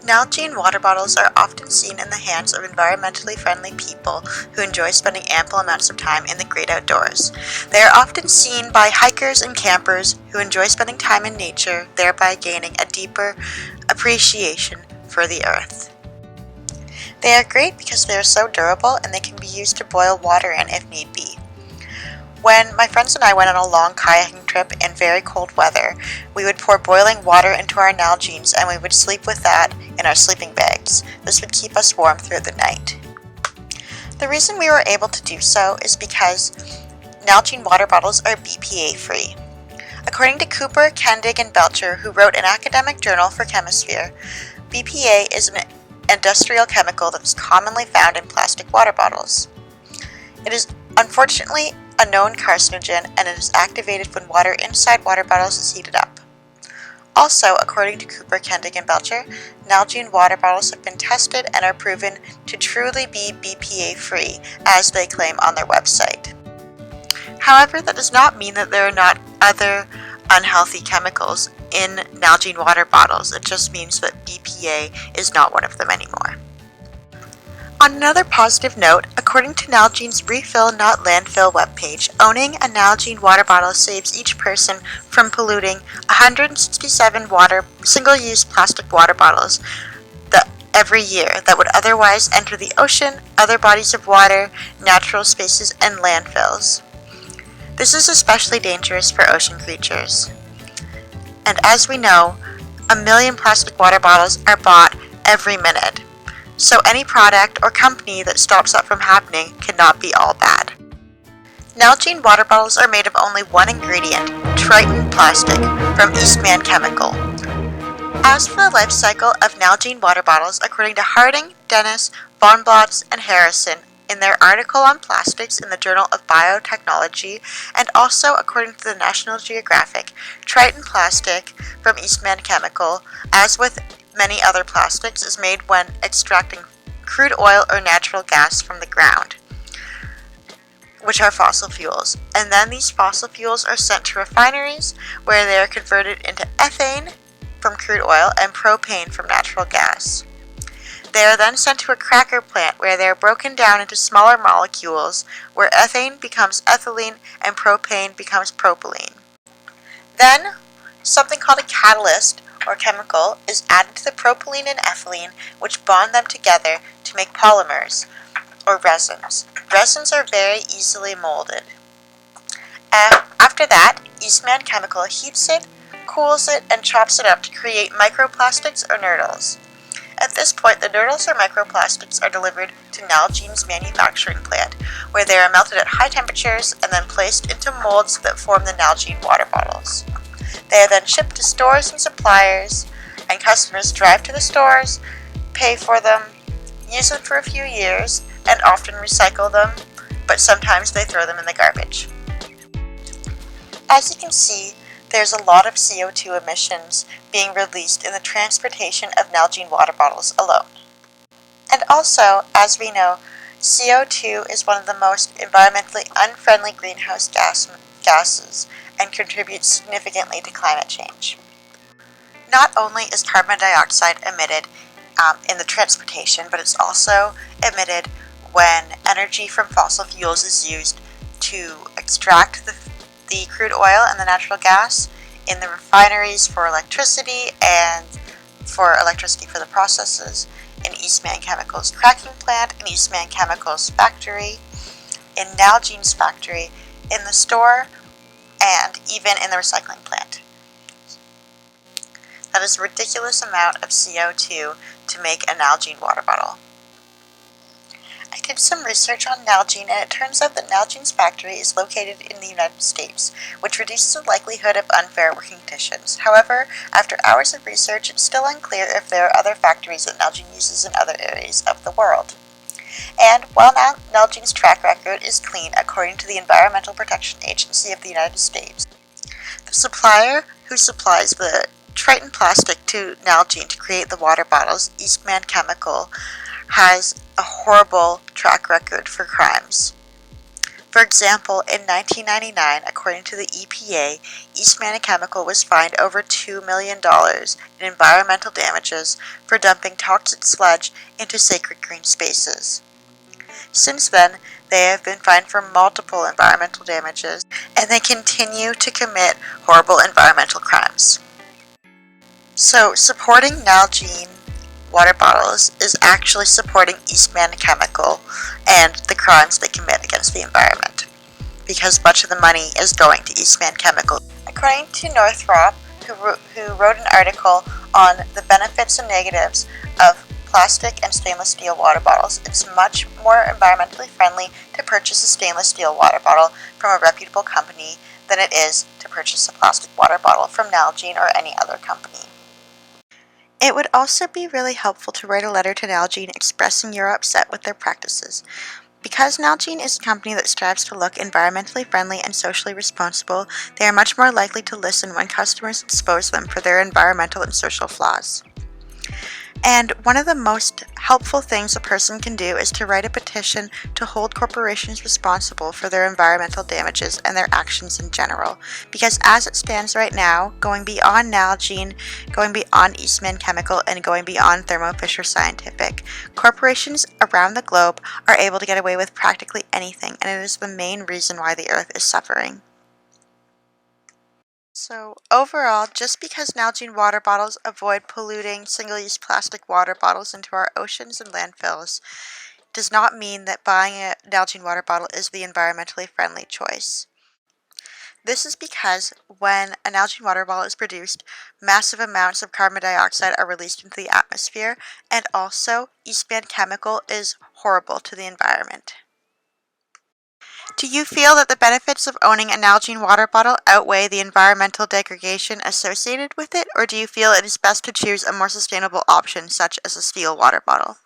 Nalgene water bottles are often seen in the hands of environmentally friendly people who enjoy spending ample amounts of time in the great outdoors. They are often seen by hikers and campers who enjoy spending time in nature, thereby gaining a deeper appreciation for the earth. They are great because they are so durable and they can be used to boil water in if need be. When my friends and I went on a long kayaking trip in very cold weather, we would pour boiling water into our Nalgenes and we would sleep with that in our sleeping bags. This would keep us warm through the night. The reason we were able to do so is because Nalgene water bottles are BPA free. According to Cooper, Kendig, and Belcher, who wrote an academic journal for Chemisphere, BPA is an industrial chemical that is commonly found in plastic water bottles. It is unfortunately a known carcinogen, and it is activated when water inside water bottles is heated up. Also, according to Cooper, Kendig, and Belcher, Nalgene water bottles have been tested and are proven to truly be BPA free, as they claim on their website. However, that does not mean that there are not other unhealthy chemicals in Nalgene water bottles. It just means that BPA is not one of them anymore. On another positive note, according to Nalgene's Refill Not Landfill webpage, owning a Nalgene water bottle saves each person from polluting 167 single-use plastic water bottles every year that would otherwise enter the ocean, other bodies of water, natural spaces, and landfills. This is especially dangerous for ocean creatures. And as we know, 1 million plastic water bottles are bought every minute. So any product or company that stops that from happening cannot be all bad. Nalgene water bottles are made of only one ingredient, Triton plastic, from Eastman Chemical. As for the life cycle of Nalgene water bottles, according to Harding, Dennis, Von Blotz, and Harrison in their article on plastics in the Journal of Biotechnology, and also according to the National Geographic, Triton plastic from Eastman Chemical, as with many other plastics, is made when extracting crude oil or natural gas from the ground, which are fossil fuels. And then these fossil fuels are sent to refineries where they are converted into ethane from crude oil and propane from natural gas. They are then sent to a cracker plant where they are broken down into smaller molecules where ethane becomes ethylene and propane becomes propylene. Then something called a catalyst or chemical is added to the propylene and ethylene, which bond them together to make polymers or resins. Resins are very easily molded. After that, Eastman Chemical heats it, cools it, and chops it up to create microplastics or nurdles. At this point, the nurdles or microplastics are delivered to Nalgene's manufacturing plant, where they are melted at high temperatures and then placed into molds that form the Nalgene water bottles. They are then shipped to stores and suppliers, and customers drive to the stores, pay for them, use them for a few years, and often recycle them, but sometimes they throw them in the garbage. As you can see, there's a lot of CO2 emissions being released in the transportation of Nalgene water bottles alone. And also, as we know, CO2 is one of the most environmentally unfriendly greenhouse gases and contributes significantly to climate change. Not only is carbon dioxide emitted in the transportation, but it's also emitted when energy from fossil fuels is used to extract the crude oil and the natural gas in the refineries for electricity and for electricity for the processes, in Eastman Chemical's cracking plant, in Eastman Chemical's factory, in Nalgene's factory, in the store, and even in the recycling plant. That is a ridiculous amount of CO2 to make a Nalgene water bottle. I did some research on Nalgene, and it turns out that Nalgene's factory is located in the United States, which reduces the likelihood of unfair working conditions. However, after hours of research, it's still unclear if there are other factories that Nalgene uses in other areas of the world. And while Nalgene's track record is clean according to the Environmental Protection Agency of the United States, the supplier who supplies the Triton plastic to Nalgene to create the water bottles, Eastman Chemical, has a horrible track record for crimes. For example, in 1999, according to the EPA, Eastman Chemical was fined over $2 million in environmental damages for dumping toxic sludge into sacred green spaces. Since then, they have been fined for multiple environmental damages, and they continue to commit horrible environmental crimes. So, supporting Nalgene water bottles is actually supporting Eastman Chemical and the crimes they commit against the environment, because much of the money is going to Eastman Chemical. According to Northrop, who wrote an article on the benefits and negatives of plastic and stainless steel water bottles, it's much more environmentally friendly to purchase a stainless steel water bottle from a reputable company than it is to purchase a plastic water bottle from Nalgene or any other company. It would also be really helpful to write a letter to Nalgene expressing you're upset with their practices. Because Nalgene is a company that strives to look environmentally friendly and socially responsible, they are much more likely to listen when customers expose them for their environmental and social flaws. And one of the most helpful things a person can do is to write a petition to hold corporations responsible for their environmental damages and their actions in general. Because as it stands right now, going beyond Nalgene, going beyond Eastman Chemical, and going beyond Thermo Fisher Scientific, corporations around the globe are able to get away with practically anything, and it is the main reason why the Earth is suffering. So overall, just because Nalgene water bottles avoid polluting single-use plastic water bottles into our oceans and landfills does not mean that buying a Nalgene water bottle is the environmentally friendly choice. This is because when a Nalgene water bottle is produced, massive amounts of carbon dioxide are released into the atmosphere, and also Eastman Chemical is horrible to the environment. Do you feel that the benefits of owning a Nalgene water bottle outweigh the environmental degradation associated with it, or do you feel it is best to choose a more sustainable option such as a steel water bottle?